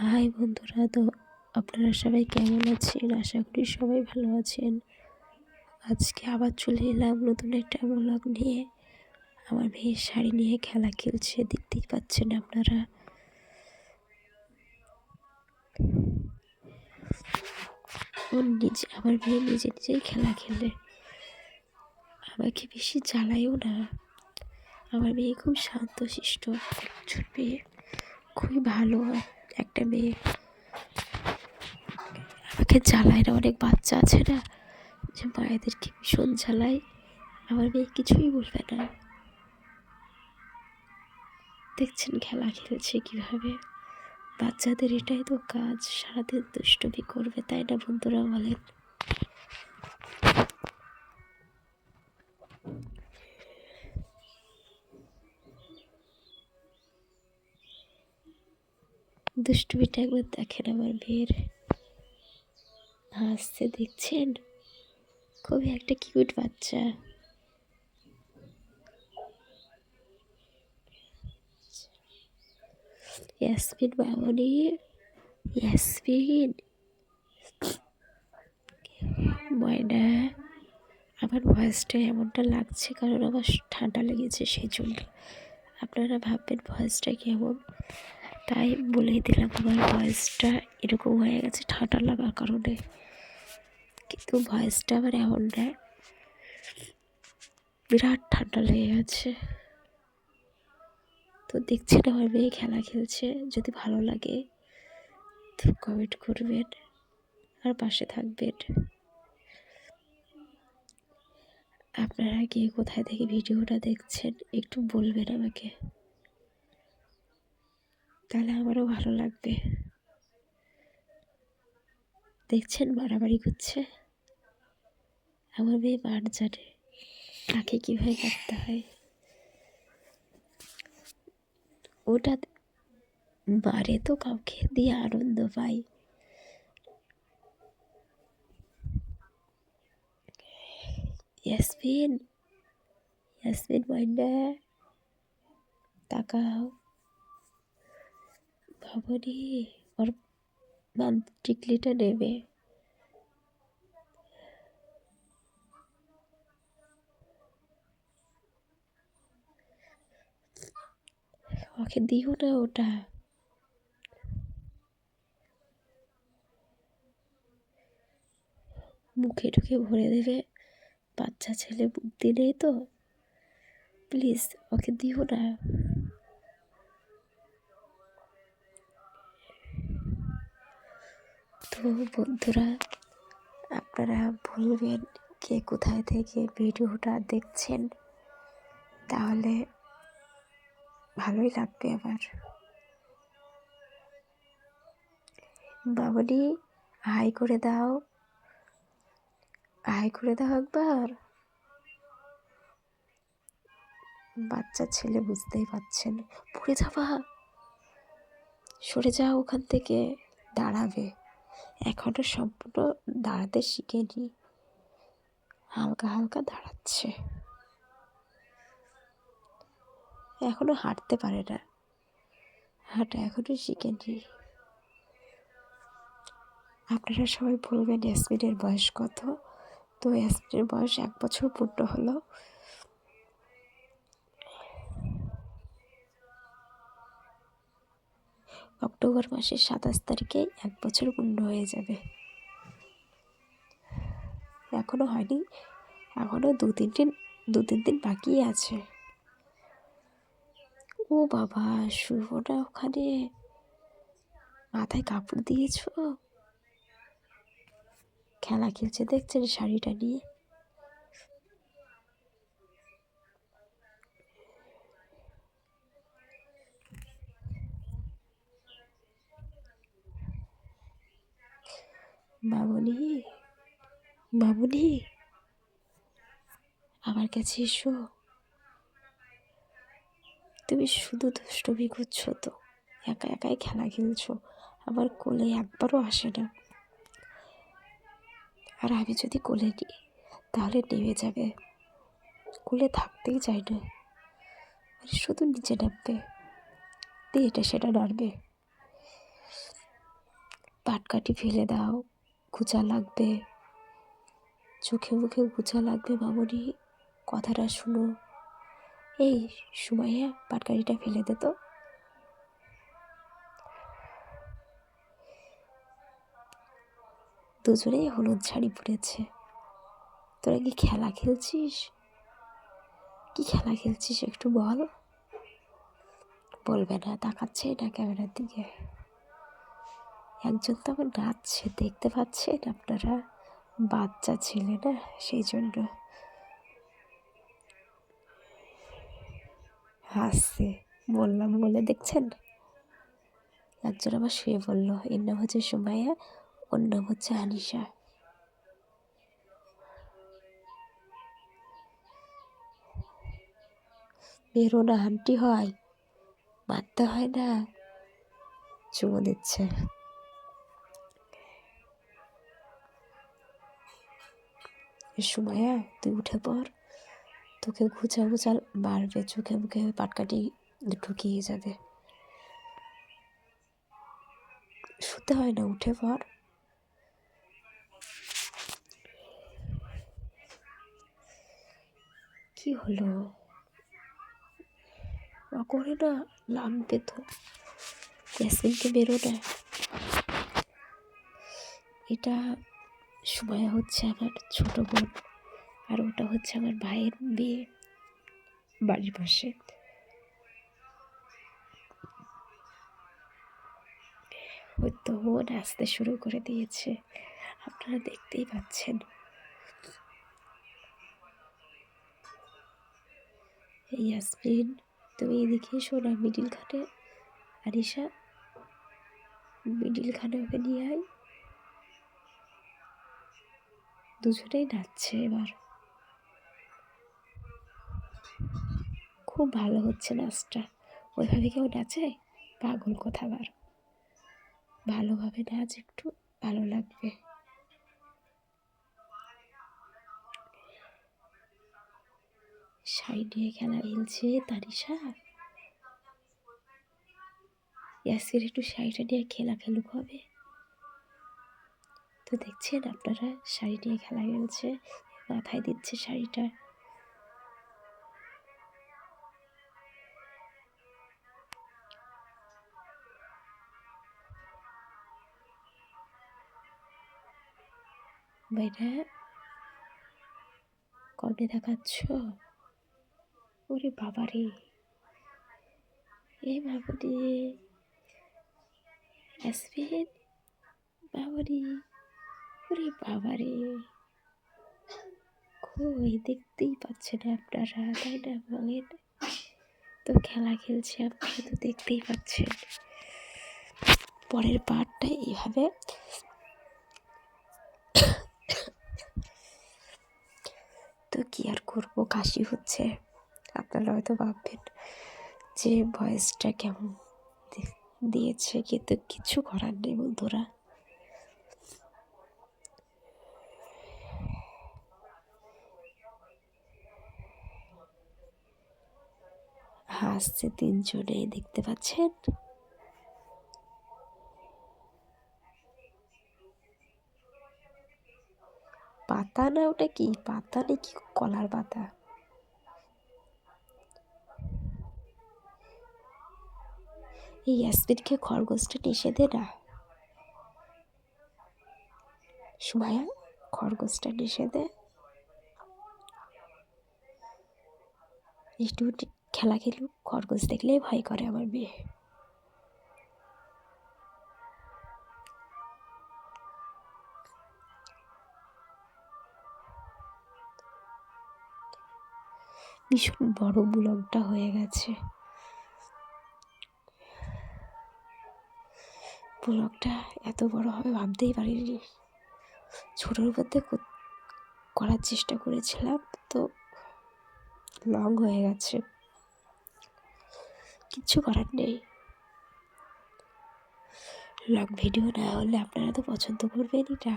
High বন্ধুরা, তো আপনারা সবাই কেমন আছেন? আশা করি সবাই ভালো আছেন। আজকে আবার চলে এলাম নতুন একটা ব্লগ নিয়ে। আমার মেয়ে শাড়ি নিয়ে খেলা খেলছে, দেখতেই পাচ্ছেন আপনারা। আমার মেয়ে নিজে নিজেই খেলা খেলে, আমাকে বেশি জ্বালায়ও না। আমার মেয়ে খুব শান্তশিষ্ট একজন মেয়ে, খুবই ভালো একটা মেয়ে। আমাকে জ্বালায় না, অনেক বাচ্চা আছে না যে মায়েদেরকে ভীষণ জ্বালায়, আমার মেয়ে কিছুই বলবে না। দেখছেন খেলা খেলছে কিভাবে। বাচ্চাদের এটাই তো কাজ, সারাদিন দুষ্টুমি করবে, তাই না বন্ধুরা বলেন? দুষ্টুমিটা একবার দেখেন আমার মেয়ের, হাসছে দেখছেন, খুবই একটা কিউট বাচ্চা। ইয়াসমিন মামনি, ইয়াসমিন ময়না। আমার ভয়েসটা এমনটা লাগছে কারণ আমার ঠান্ডা লেগেছে, সেই জন্য আপনারা ভাববেন ভয়েসটা কেমন, তাই বলেই দিলাম আমার ভয়েসটা এরকম হয়ে গেছে ঠান্ডা লাগার কারণে। কিন্তু ভয়েসটা আমার এমন না, বিরাট ঠান্ডা লেগে গেছে। তো দেখছেন আমার মেয়ে খেলা খেলছে, যদি ভালো লাগে তো কমেন্ট করবেন আর পাশে থাকবেন। আপনারা কে কোথায় থেকে ভিডিওটা দেখছেন একটু বলবেন আমাকে, তাহলে আমারও ভালো লাগবে। দেখছেন মারামারি করছে, আমার মেয়ে মার জানে তাকে কীভাবে কাটতে হয়। ওটা মারে তো কাউকে দিয়ে আনন্দ পাই। ইয়াসমিন, ইয়াসমিন মাইন্ডা তাকাও, ভাবনি ওর মাম টিকলিটা নেবে। ওকে দিও না, ওটা মুখে ঢুকে ভরে দেবে। বাচ্চা ছেলে বুদ্ধি নেই তো, প্লিজ ওকে দিও না। তো বন্ধুরা, আপনারা বলবেন কে কোথায় থেকে ভিডিওটা দেখছেন, তাহলে ভালোই লাগবে আমার। বাবলি হাই করে দাও, হাই করে দাও একবার। বাচ্চা ছেলে বুঝতেই পারছেন, পড়ে যাবা, সরে যাও ওখান থেকে। দাঁড়াবে, এখনো সম্পূর্ণ দাঁড়াতে শিখেনি, হালকা হালকা দাঁড়াচ্ছে, এখনো হাঁটতে পারে না, হাঁটা এখনো শিখেনি। আপনারা সবাই বলবেন ইয়াসমিনের বয়স কত। তো ইয়াসমিনের বয়স 1 বছর পূর্ণ হলো। অক্টোবর মাসের 27 তারিখে 1 বছর পূর্ণ হয়ে যাবে। এখনো হয়নি, এখনো দু তিন দিন বাকি আছে। ও বাবা, শুভ না ওখানে, মাথায় কাপড় দিয়েছ, খেলা খেলছে দেখছেন শাড়িটা নিয়ে। মামনি, মামনি আমার কাছে এসো, তুমি শুধু দুষ্টুমি করছো তো, একা একাই খেলা খেলছো, আমার কোলে একবারও আসে না। আর আমি যদি কোলে নিই তাহলে নেমে যাবে, কোলে থাকতেই চাই না, শুধু নিচে নামবে, দিয়ে এটা সেটা নাড়বে। পাটকাঠি ফেলে দাও, খোঁচা লাগবে, চোখে মুখে খোঁচা লাগবে মামুনি, কথাটা শুনো। এই সুমাইয়া, পাটকাঠিটা ফেলে দে তো। দুজনেই হলুদ শাড়ি পরেছে। তোরা কি খেলা খেলছিস? কি খেলা খেলছিস একটু বল। বলবে না, তাকাচ্ছে না ক্যামেরার দিকে। একজন তো আমার নাচছে, দেখতে পাচ্ছেন আপনারা, বাচ্চা ছেলে না, সেই জন্য হাসছে। বললাম বলে দেখছেন। একজন আবার শুয়ে বললো, এর নাম হচ্ছে সুমাইয়া, ওর নাম হচ্ছে আনিশা। বেরো না, আন্টি হয়, মারতে হয় না। চুমো দিচ্ছে। সুমাইয়া, তুই উঠে পড়, তোকে ঘুচা ঘুচা মারবে, চোখে মুখে পাটকাঠি ঢুকিয়ে যাবে। শুতে হয় না, উঠে পড়। কি হলো? করে না, লাগবে তো। ইয়াসমিনকে বেরো না। এটা সুমাইয়া হচ্ছে আমার ছোট বোন, আর ওটা হচ্ছে আমার ভাইয়ের মেয়ে, বাড়ির পাশে। ওই তো ও নাচতে শুরু করে দিয়েছে, আপনারা দেখতেই পাচ্ছেন। এই ইয়াসমিন, তুমি এদিকে এসো না, মিডিল খানে। আরিশা, মিডিল খানে ওকে নিয়ে আয়। দুজনেই নাচছে এবার, খুব ভালো হচ্ছে নাচটা। ওইভাবে কেউ নাচে? পাগল কোথাবার। ভালোভাবে নাচ, একটু ভালো লাগবে। শাড়ি নিয়ে খেলা খেলছে তানিশা। ইয়াসির একটু শাড়িটা নিয়ে খেলা খেলুক হবে। তো দেখছেন আপনারা, শাড়ি নিয়ে খেলা খেলছে, মাথায় দিচ্ছে শাড়িটা। বাইরা কবে দেখাচ্ছ? ওরে বাবারে, এ বাবারে, ইয়াসমিন, বাবারে, ওরে বাবারে। কই, দেখতেই পাচ্ছেন আপনারা, তাই না বলেন? তো খেলা খেলছে, আপনারা তো দেখতেই পাচ্ছেন। পরের পার্টটা এইভাবে তো কি আর করবো, কাশি হচ্ছে। আপনারা হয়তো ভাববেন যে ভয়েসটা কেমন দিয়েছে, কিন্তু কিছু করার নেই বন্ধুরা। হাসছে তিনজনে, দেখতে পাচ্ছেন। পাতা না, ওটা কি পাতা নাকি কলার পাতা? এই ইয়াসমিনকে খরগোশটা নিষে দে না সুমাইয়া, খরগোশটা নিষে দে। একটু খেলা খেলুক, খরগোশ দেখলেই ভয় করে আমার মেয়ে। ভীষণ বড় ব্লগটা হয়ে গেছে। ব্লগটা এত বড় হবে ভাবতেই পারিনি। ছোটোর মধ্যে করার চেষ্টা করেছিলাম, তো লং হয়ে গেছে, কিচ্ছু করার নেই। লং ভিডিও না হলে আপনারা তো পছন্দ করবেনই না।